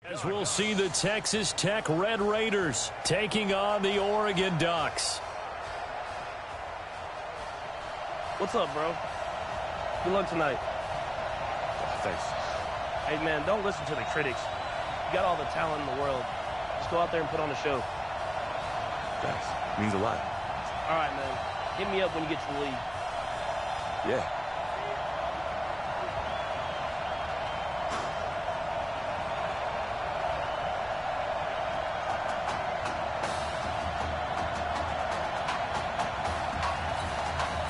As we'll see the Texas Tech Red Raiders taking on the Oregon Ducks. What's up, bro? Good luck tonight. Thanks. Hey, man, don't listen to the critics. You got all the talent in the world. Just go out there and put on a show. Thanks. Means a lot. All right, man. Hit me up when you get to the league. Yeah.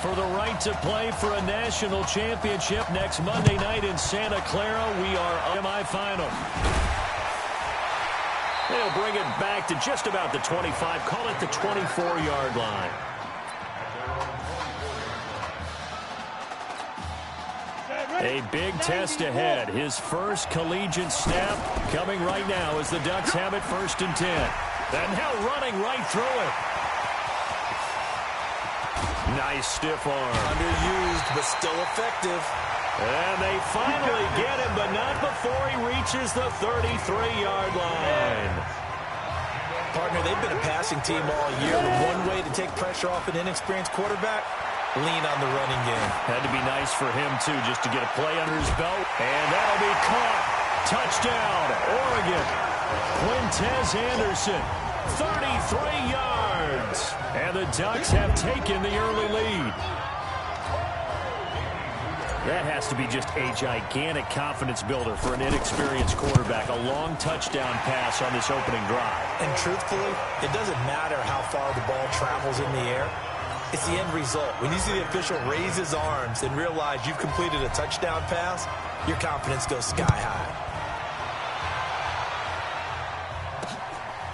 For the right to play for a national championship next Monday night in Santa Clara, we are semi-final. They'll bring it back to just about the 25, call it the 24-yard line. A big test ahead. His first collegiate snap coming right now as the Ducks have it 1st and 10. And now running right through it. Nice stiff arm. Underused, but still effective. And they finally get him, but not before he reaches the 33-yard line. Partner, they've been a passing team all year. One way to take pressure off an inexperienced quarterback, lean on the running game. Had to be nice for him, too, just to get a play under his belt. And that'll be caught. Touchdown, Oregon. Quintez Anderson, 33 yards. And the Ducks have taken the early lead. That has to be just a gigantic confidence builder for an inexperienced quarterback. A long touchdown pass on this opening drive. And truthfully, it doesn't matter how far the ball travels in the air. It's the end result. When you see the official raise his arms and realize you've completed a touchdown pass, your confidence goes sky high.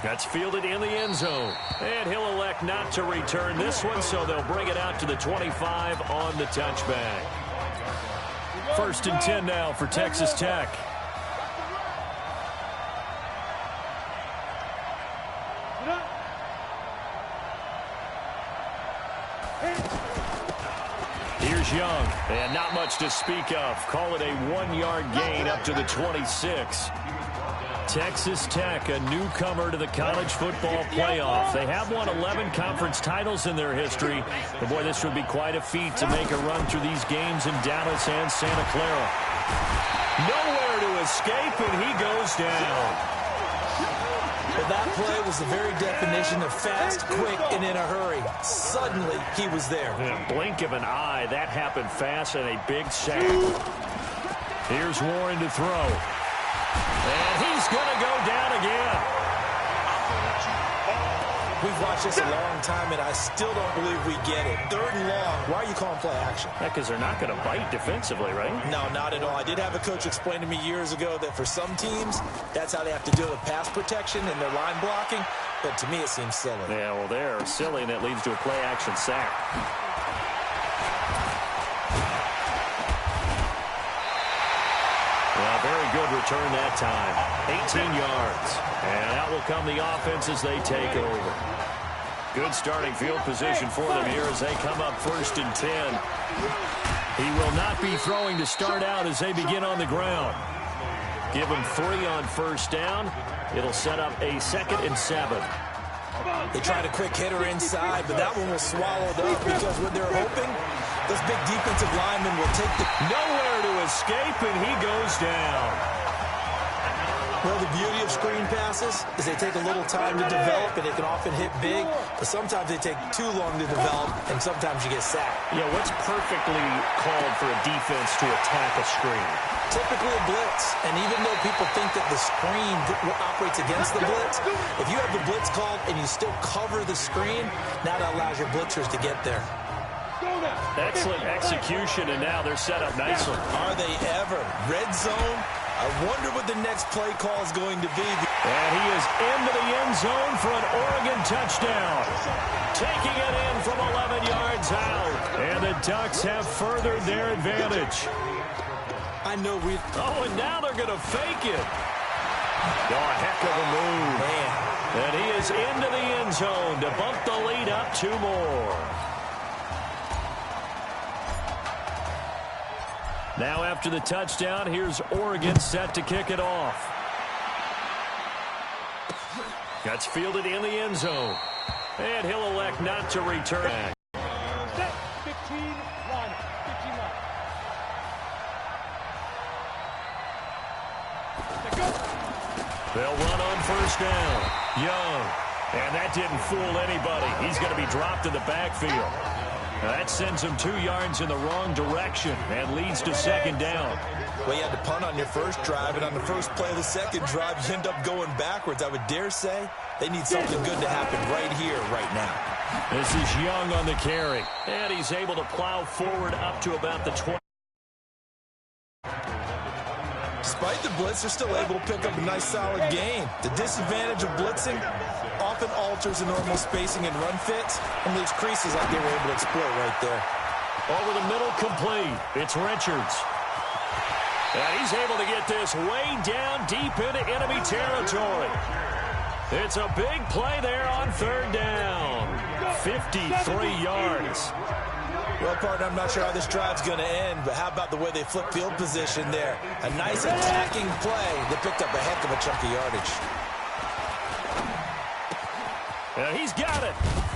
That's fielded in the end zone. And he'll elect not to return this one, so they'll bring it out to the 25 on the touchback. 1st and 10 now for Texas Tech. Here's Young, and not much to speak of. Call it a 1-yard gain up to the 26. Texas Tech, a newcomer to the college football playoff. They have won 11 conference titles in their history. But, boy, this would be quite a feat to make a run through these games in Dallas and Santa Clara. Nowhere to escape, and he goes down. Well, that play was the very definition of fast, quick, and in a hurry. Suddenly, he was there. In a blink of an eye, that happened fast and a big sack. Here's Warren to throw. And he's going to go down again. We've watched this a long time, and I still don't believe we get it. 3rd and long. Why are you calling play action? Because they're not going to bite defensively, right? No, not at all. I did have a coach explain to me years ago that for some teams, that's how they have to deal with pass protection and their line blocking. But to me, it seems silly. Yeah, well, they're silly, and that leads to a play action sack. Well, very good return that time. 18 yards. And out will come the offense as they take over. Good starting field position for them here as they come up 1st and 10. He will not be throwing to start out as they begin on the ground. Give him 3 on 1st down. It'll set up a 2nd and 7. They tried a quick hitter inside, but that one was swallowed up because when they're hoping, those big defensive linemen will take the... Nowhere to escape, and he goes down. Well, the beauty of screen passes is they take a little time to develop, and they can often hit big, but sometimes they take too long to develop, and sometimes you get sacked. Yeah, what's perfectly called for a defense to attack a screen? Typically a blitz, and even though people think that the screen operates against the blitz, if you have the blitz called and you still cover the screen, now that allows your blitzers to get there. Excellent execution, and now they're set up nicely. Are they ever? Red zone? I wonder what the next play call is going to be. And he is into the end zone for an Oregon touchdown. Taking it in from 11 yards out. And the Ducks have furthered their advantage. I know we... Oh, and now they're going to fake it. Oh, a heck of a move. Man. And he is into the end zone to bump the lead up 2 more. Now after the touchdown, here's Oregon set to kick it off. That's fielded in the end zone. And he'll elect not to return. Set 15 line. 15 line. They'll run on first down. Young. And that didn't fool anybody. He's going to be dropped in the backfield. That sends him 2 yards in the wrong direction and leads to second down. Well, you had to punt on your first drive, and on the first play of the second drive, you end up going backwards. I would dare say they need something good to happen right here, right now. This is Young on the carry, and he's able to plow forward up to about the 20. Despite the blitz, they're still able to pick up a nice, solid gain. The disadvantage of blitzing often alters the normal spacing and run fits and leaves creases like they were able to exploit right there. Over the middle, complete. It's Richards. And he's able to get this way down deep into enemy territory. It's a big play there on third down. 53 yards. Well, partner, I'm not sure how this drive's going to end, but how about the way they flip field position there? A nice attacking play that picked up a heck of a chunk of yardage. And he's got it.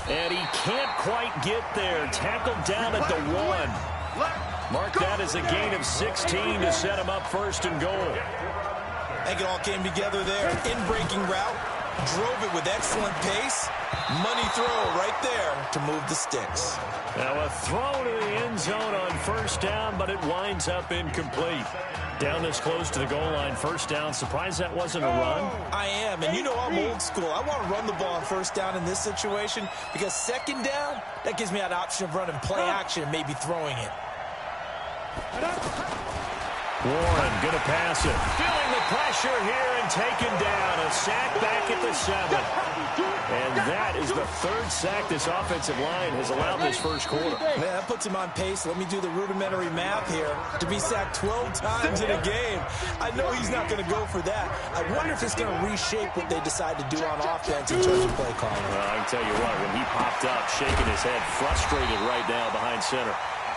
And he can't quite get there. Tackled down at the 1. Mark that as a gain of 16 to set him up first and goal. I think it all came together there. In-breaking route. Drove it with excellent pace. Money throw right there to move the sticks. Now a throw to the end zone on first down, but it winds up incomplete. Down this close to the goal line, first down. Surprised that wasn't a run? I am, and you know I'm old school. I want to run the ball on first down in this situation because second down, that gives me that option of running play action and maybe throwing it. Warren going to pass it. Feeling the pressure here and taken down. A sack back at the 7. And that is the 3rd sack this offensive line has allowed this first quarter. Man, that puts him on pace. Let me do the rudimentary math here. To be sacked 12 times in a game, I know he's not going to go for that. I wonder if it's going to reshape what they decide to do on offense in terms of play calling. Well, I can tell you what, when he popped up, shaking his head, frustrated right now behind center.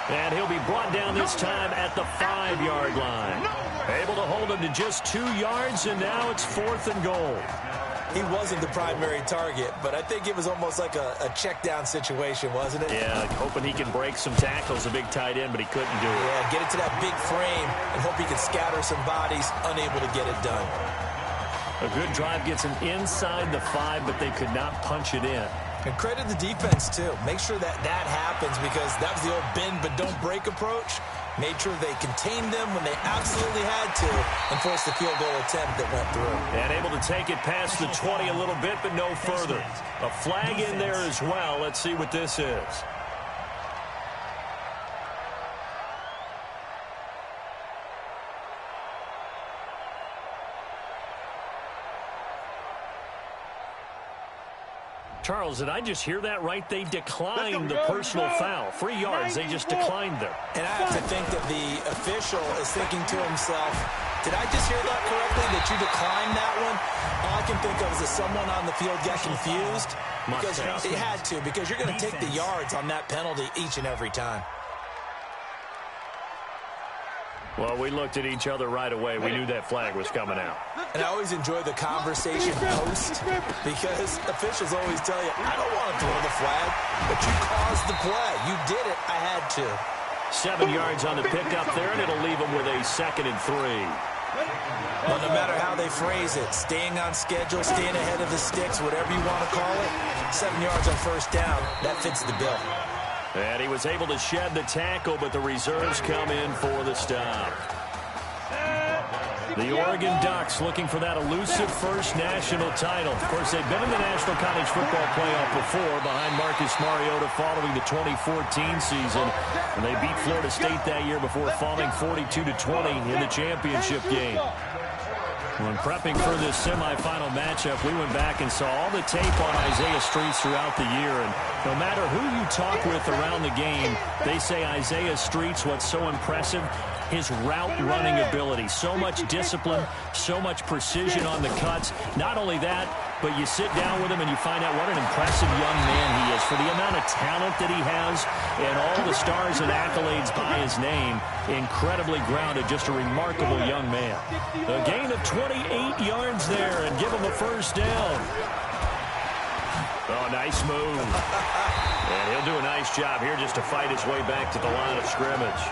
And he'll be brought down this time at the 5-yard line. Able to hold him to just 2 yards, and now it's 4th and goal. He wasn't the primary target, but I think it was almost like a check-down situation, wasn't it? Yeah, hoping he can break some tackles, a big tight end, but he couldn't do it. Yeah, get it to that big frame and hope he can scatter some bodies, unable to get it done. A good drive gets him inside the 5, but they could not punch it in. And credit the defense, too. Make sure that happens because that was the old bend but don't break approach. Made sure they contained them when they absolutely had to and forced the field goal attempt that went through. And able to take it past the 20 a little bit, but no further. A flag in there as well. Let's see what this is. Charles, did I just hear that right? They declined the personal foul. 3 yards, they just declined them. And I have to think that the official is thinking to himself, did I just hear that correctly, that you declined that one? All I can think of is that someone on the field got confused. Because it had to, because you're going to take the yards on that penalty each and every time. Well, we looked at each other right away. We knew that flag was coming out. And I always enjoy the conversation post because officials always tell you, I don't want to throw the flag, but you caused the play. You did it. I had to. 7 yards on the pickup there, and it'll leave them with a 2nd and 3. Well, no matter how they phrase it, staying on schedule, staying ahead of the sticks, whatever you want to call it, 7 yards on first down, that fits the bill. And he was able to shed the tackle, but the reserves come in for the stop. The Oregon Ducks looking for that elusive first national title. Of course, they've been in the National College Football Playoff before behind Marcus Mariota following the 2014 season. And they beat Florida State that year before falling 42-20 in the championship game. When prepping for this semifinal matchup, we went back and saw all the tape on Isaiah Streets throughout the year. And no matter who you talk with around the game, they say Isaiah Streets, what's so impressive, his route running ability. So much discipline, so much precision on the cuts. Not only that, but you sit down with him and you find out what an impressive young man he is for the amount of talent that he has and all the stars and accolades by his name. Incredibly grounded, just a remarkable young man. A gain of 28 yards there and give him a first down. Oh, nice move. And he'll do a nice job here just to fight his way back to the line of scrimmage.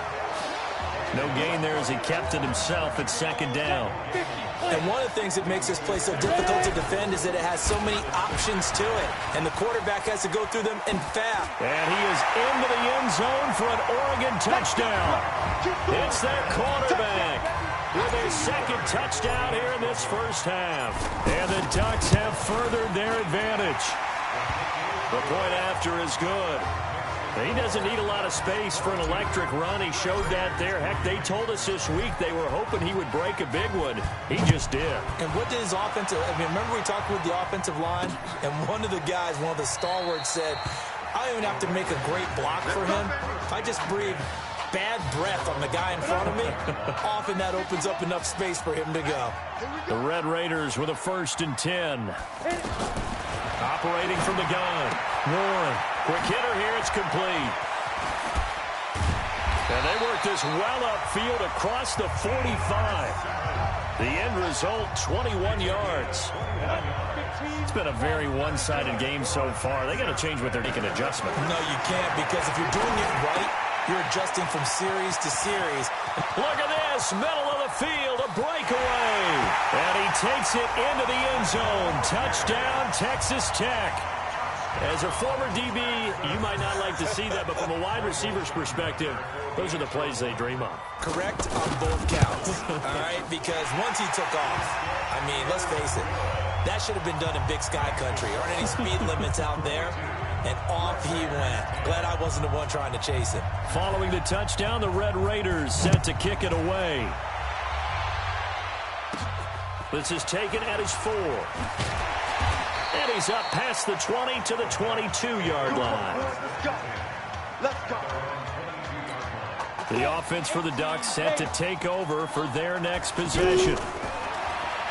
No gain there as he kept it himself at second down. And one of the things that makes this play so difficult to defend is that it has so many options to it. And the quarterback has to go through them and fast. And he is into the end zone for an Oregon touchdown. It's their quarterback with his second touchdown here in this first half. And the Ducks have furthered their advantage. The point after is good. He doesn't need a lot of space for an electric run. He showed that there. Heck, they told us this week they were hoping he would break a big one. He just did. And what did his offensive, remember we talked with the offensive line? And one of the guys, one of the stalwarts said, I don't even have to make a great block for him. I just breathe bad breath on the guy in front of me. Often that opens up enough space for him to go. The Red Raiders with a 1st and 10. Operating from the gun. Warren. Quick hitter here. It's complete. And they work this well upfield across the 45. The end result, 21 yards. It's been a very one-sided game so far. They got to change what they're making adjustment. No, you can't, because if you're doing it right, you're adjusting from series to series. Look at this, middle of the field, a breakaway. And he takes it into the end zone. Touchdown, Texas Tech. As a former DB, you might not like to see that, but from a wide receiver's perspective, those are the plays they dream of. Correct on both counts, all right? Because once he took off, I mean, let's face it, that should have been done in Big Sky Country. Aren't any speed limits out there? And off he went. Glad I wasn't the one trying to chase him. Following the touchdown, the Red Raiders set to kick it away. This is taken at his 4. And he's up past the 20 to the 22-yard line. Let's go. The offense for the Ducks set to take over for their next possession.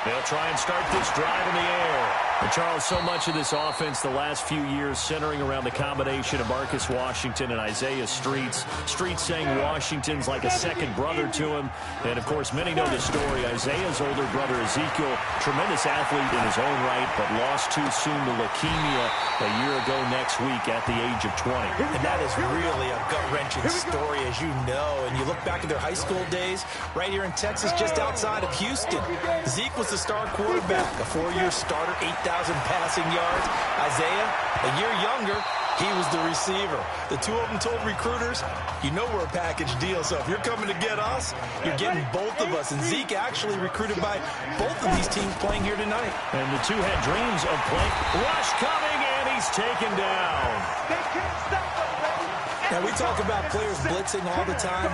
They'll try and start this drive in the air. And Charles, so much of this offense the last few years centering around the combination of Marcus Washington and Isaiah Streets. Streets saying Washington's like a second brother to him. And, of course, many know the story. Isaiah's older brother, Ezekiel, tremendous athlete in his own right, but lost too soon to leukemia a year ago next week at the age of 20. And that is really a gut-wrenching story, as you know. And you look back at their high school days right here in Texas, just outside of Houston. Zeke was the star quarterback, a 4-year starter, 8,000 passing yards. Isaiah, a year younger, he was the receiver. The two of them told recruiters, you know we're a package deal, so if you're coming to get us, you're getting both of us. And Zeke actually recruited by both of these teams playing here tonight. And the two had dreams of playing. Rush coming, and he's taken down. They can't stop us, baby. Now, we talk about players blitzing all the time.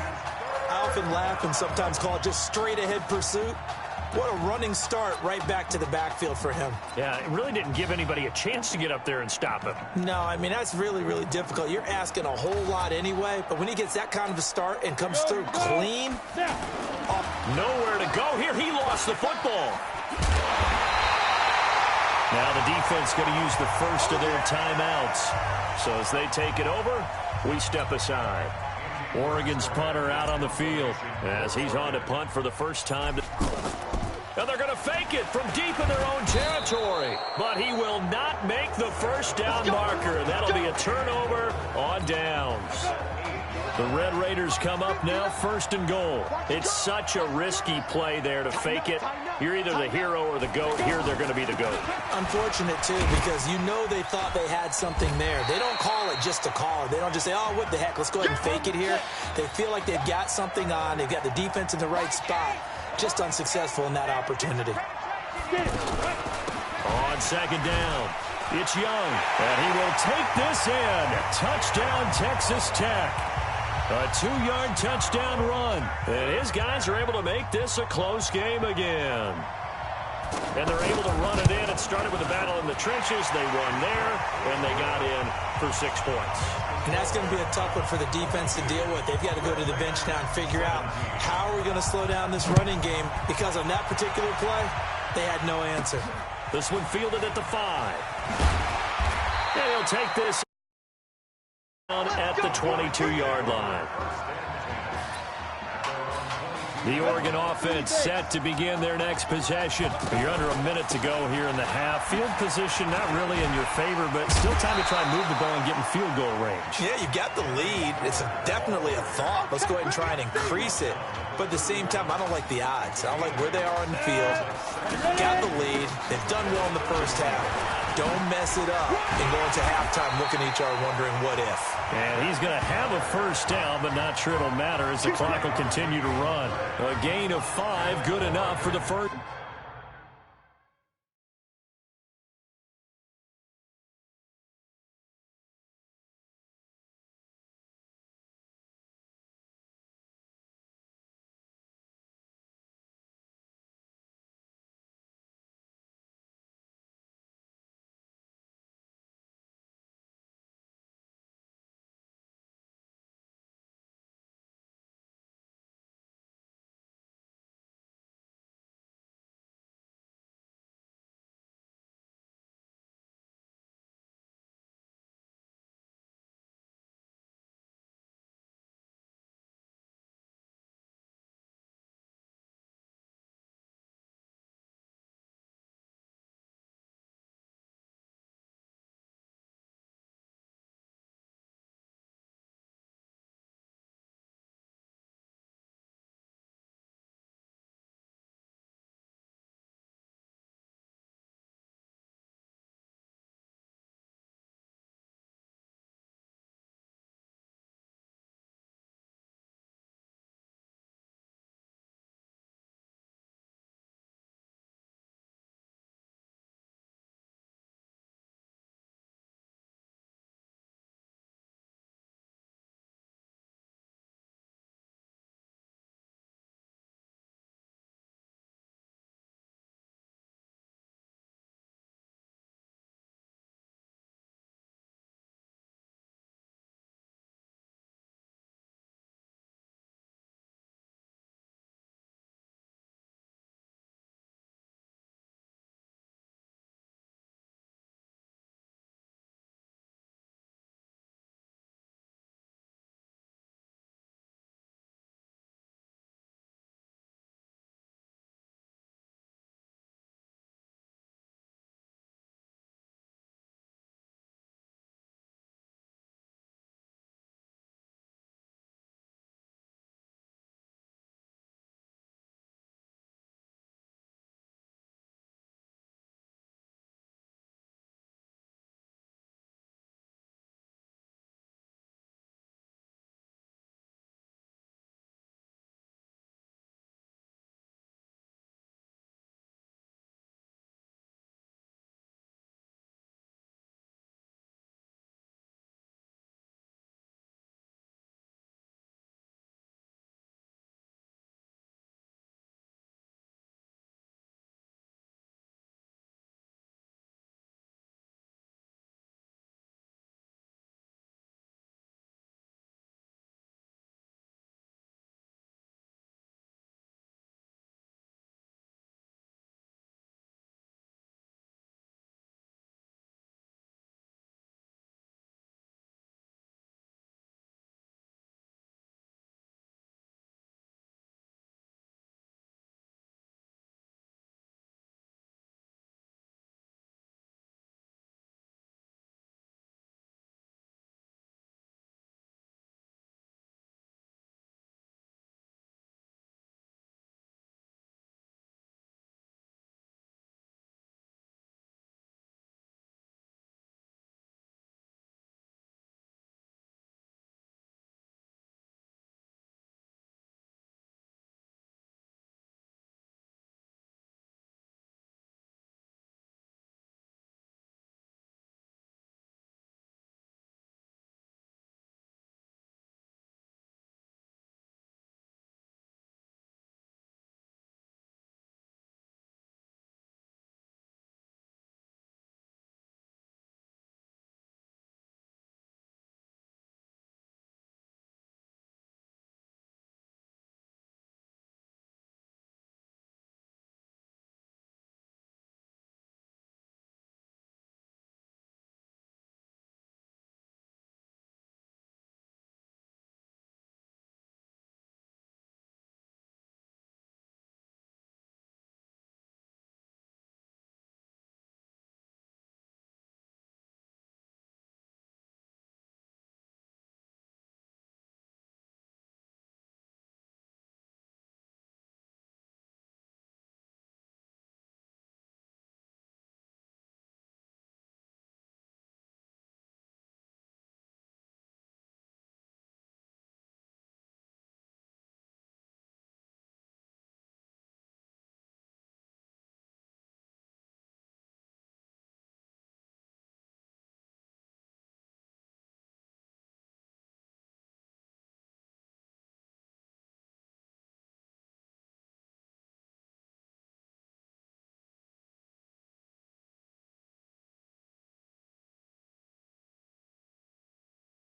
I often laugh and sometimes call it just straight-ahead pursuit. What a running start right back to the backfield for him. Yeah, it really didn't give anybody a chance to get up there and stop him. No, I mean, that's really, really difficult. You're asking a whole lot anyway, but when he gets that kind of a start and comes through clean. Nowhere to go here. He lost the football. Now the defense going to use the first of their timeouts. So as they take it over, we step aside. Oregon's punter out on the field as he's on to punt for the first time. And they're going to fake it from deep in their own territory. But he will not make the first down marker. That'll be a turnover on downs. The Red Raiders come up now, 1st and goal. It's such a risky play there to fake it. You're either the hero or the GOAT. Here they're going to be the GOAT. Unfortunate, too, because you know they thought they had something there. They don't call it just to call it. They don't just say, oh, what the heck, let's go ahead and fake it here. They feel like they've got something on. They've got the defense in the right spot. Just unsuccessful in that opportunity. On 2nd down, it's Young, and he will take this in. Touchdown, Texas Tech. A 2-yard touchdown run. And his guys are able to make this a close game again. And they're able to run it in. It started with a battle in the trenches. They won there, and they got in for 6 points. And that's going to be a tough one for the defense to deal with. They've got to go to the bench now and figure out how are we going to slow down this running game, because on that particular play, they had no answer. This one fielded at the 5. And he'll take this down at the 22-yard line. The Oregon offense set to begin their next possession. You're under a minute to go here in the half. Field position not really in your favor, but still time to try and move the ball and get in field goal range. Yeah, you've got the lead. It's definitely a thought. Let's go ahead and try and increase it. But at the same time, I don't like the odds. I don't like where they are in the field. Got the lead. They've done well in the first half. Don't mess it up and go into halftime looking at each other wondering what if. And he's going to have a first down, but not sure it'll matter as the clock will continue to run. A gain of 5, good enough for the first.